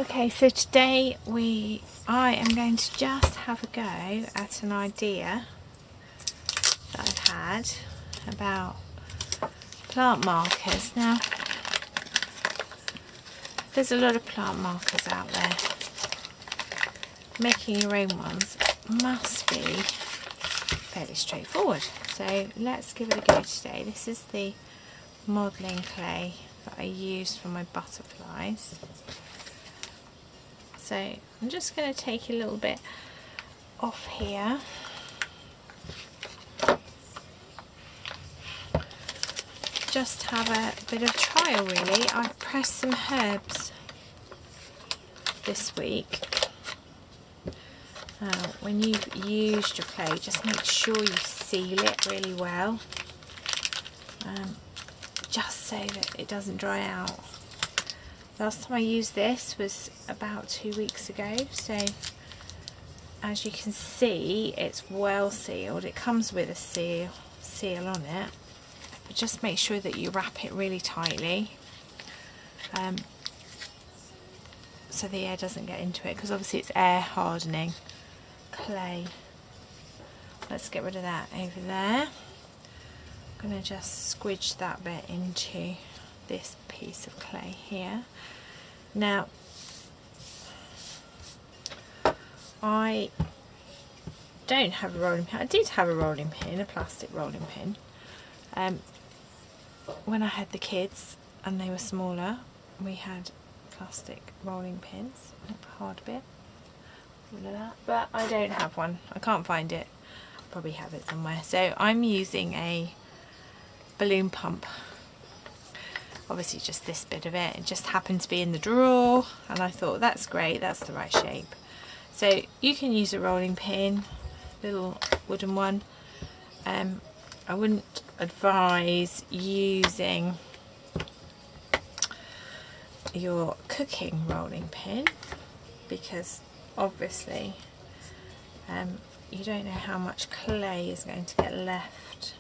Okay, so today I am going to just have a go at an idea that I've had about plant markers. Now, there's a lot of plant markers out there. Making your own ones must be fairly straightforward. So let's give it a go today. This is the modelling clay that I use for my butterflies. So I'm just going to take a little bit off here. Just have a bit of trial really. I've pressed some herbs this week. When you've used your clay, just make sure you seal it really well, just so that it doesn't dry out. Last time I used this was about 2 weeks ago, so as you can see it's well sealed. It comes with a seal on it, but just make sure that you wrap it really tightly so the air doesn't get into it, because obviously it's air hardening clay. Let's get rid of that over there. I'm going to just squidge that bit into this piece of clay here. Now, I don't have a rolling pin. I did have a rolling pin, a plastic rolling pin, when I had the kids and they were smaller. We had plastic rolling pins, hard bit, all of that, but I don't have one. I can't find it. I'll probably have it somewhere. So I'm using a balloon pump. Obviously just this bit of it. It just happened to be in the drawer and I thought that's great, that's the right shape. So you can use a rolling pin, little wooden one. I wouldn't advise using your cooking rolling pin because obviously you don't know how much clay is going to get left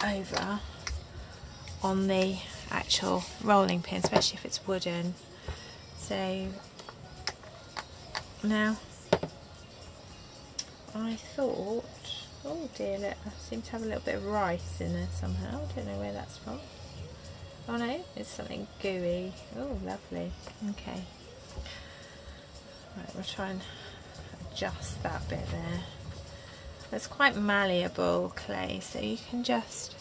over on the actual rolling pin, especially if it's wooden. So now I thought, oh dear, look, I seem to have a little bit of rice in there somehow. I don't know where that's from. Oh no, it's something gooey. Oh, lovely. Okay. Right, we'll try and adjust that bit there. It's quite malleable clay, so you can just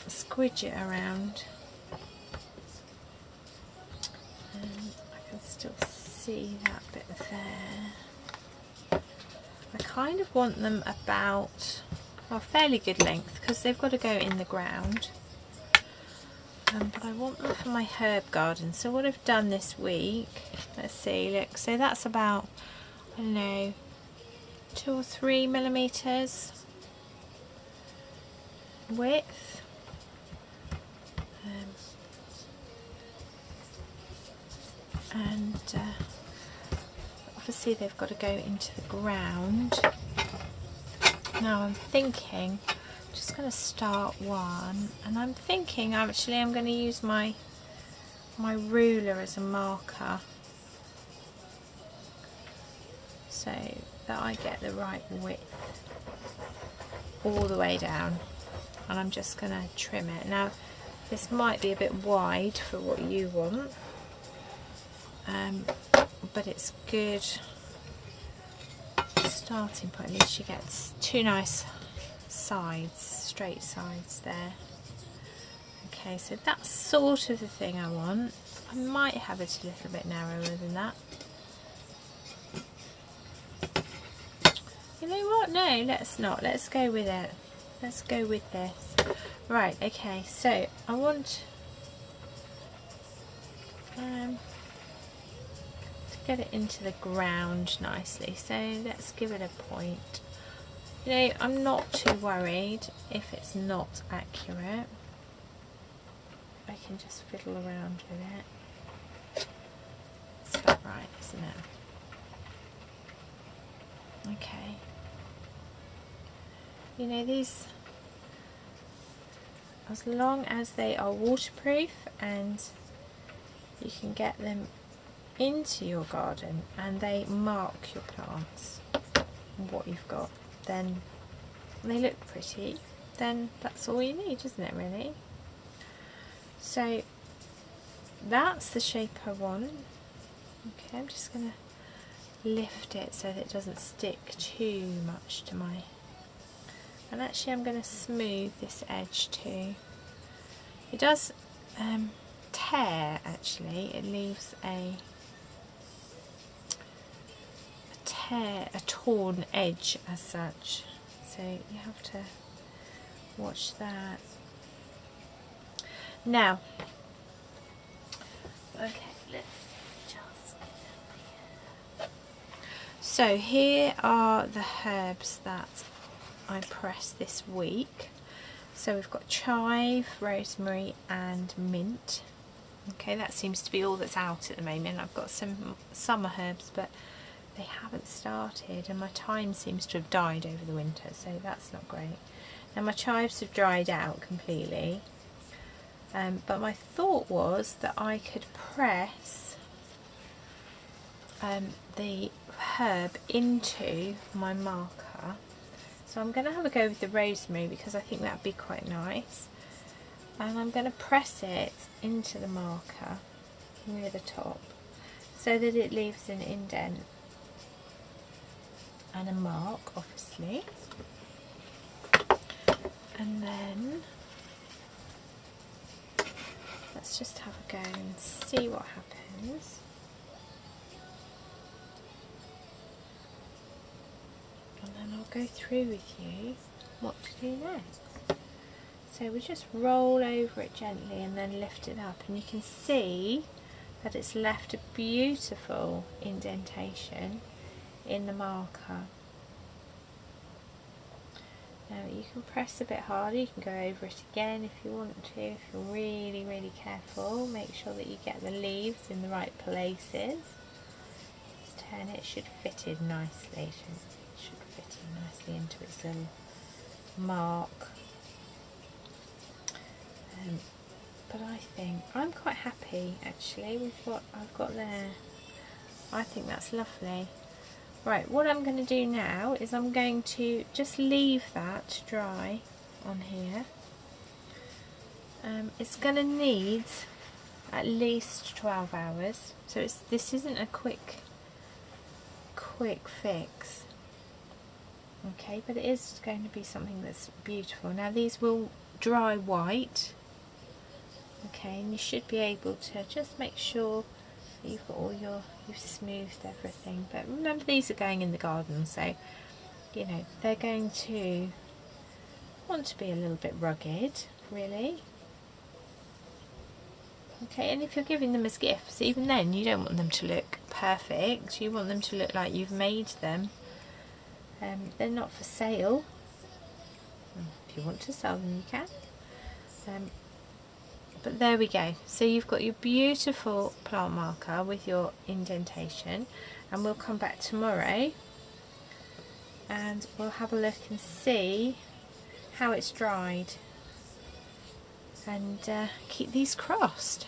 squidge it around. And I can still see that bit there. I kind of want them about, well, fairly good length because they've got to go in the ground. But I want them for my herb garden. So what I've done this week, let's see, look, so that's about, I don't know, 2 or 3 millimeters width. Obviously they've got to go into the ground. Now I'm thinking, just going to start one, and I'm thinking actually I'm going to use my ruler as a marker so that I get the right width all the way down, and I'm just going to trim it. Now this might be a bit wide for what you want, but it's good starting point. At least you get 2 nice sides, straight sides there. Okay, so that's sort of the thing I want. I might have it a little bit narrower than that. You know what? No, let's not. Let's go with it. Let's go with this. Right, okay, so I want to get it into the ground nicely. So let's give it a point. You know, I'm not too worried if it's not accurate. I can just fiddle around with it. It's about right, isn't it? Okay. You know, these as long as they are waterproof and you can get them into your garden and they mark your plants, what you've got, then they look pretty, then that's all you need, isn't it, really? So that's the shape I want. Okay, I'm just going to lift it so that it doesn't stick too much to my... And actually I'm going to smooth this edge too. It does tear, actually. It leaves a torn edge as such. So you have to watch that. Now, okay, let's just get up here. So here are the herbs that I pressed this week. So we've got chive, rosemary and mint. Okay, that seems to be all that's out at the moment. I've got some summer herbs, but they haven't started, and my thyme seems to have died over the winter, so that's not great. Now my chives have dried out completely, but my thought was that I could press the herb into my marker. So I'm going to have a go with the rosemary because I think that would be quite nice. And I'm going to press it into the marker near the top so that it leaves an indent and a mark, obviously. And then let's just have a go and see what happens. And then I'll go through with you what to do next. So we just roll over it gently and then lift it up, and you can see that it's left a beautiful indentation in the marker. Now you can press a bit harder, you can go over it again if you want to, if you're really, really careful. Make sure that you get the leaves in the right places. Just turn it, it should fit in nicely. It should fit in nicely into its little mark. But I think I'm quite happy actually with what I've got there. I think that's lovely. Right, what I'm going to do now is I'm going to just leave that to dry on here. It's going to need at least 12 hours, so this isn't a quick fix. Okay, but it is going to be something that's beautiful. Now these will dry white. Okay, and you should be able to just make sure that you've got you've smoothed everything. But remember, these are going in the garden, so you know they're going to want to be a little bit rugged, really. Okay, and if you're giving them as gifts, even then you don't want them to look perfect. You want them to look like you've made them. They're not for sale. If you want to sell them, you can. But there we go. So you've got your beautiful plant marker with your indentation, and we'll come back tomorrow and we'll have a look and see how it's dried, and keep these crossed.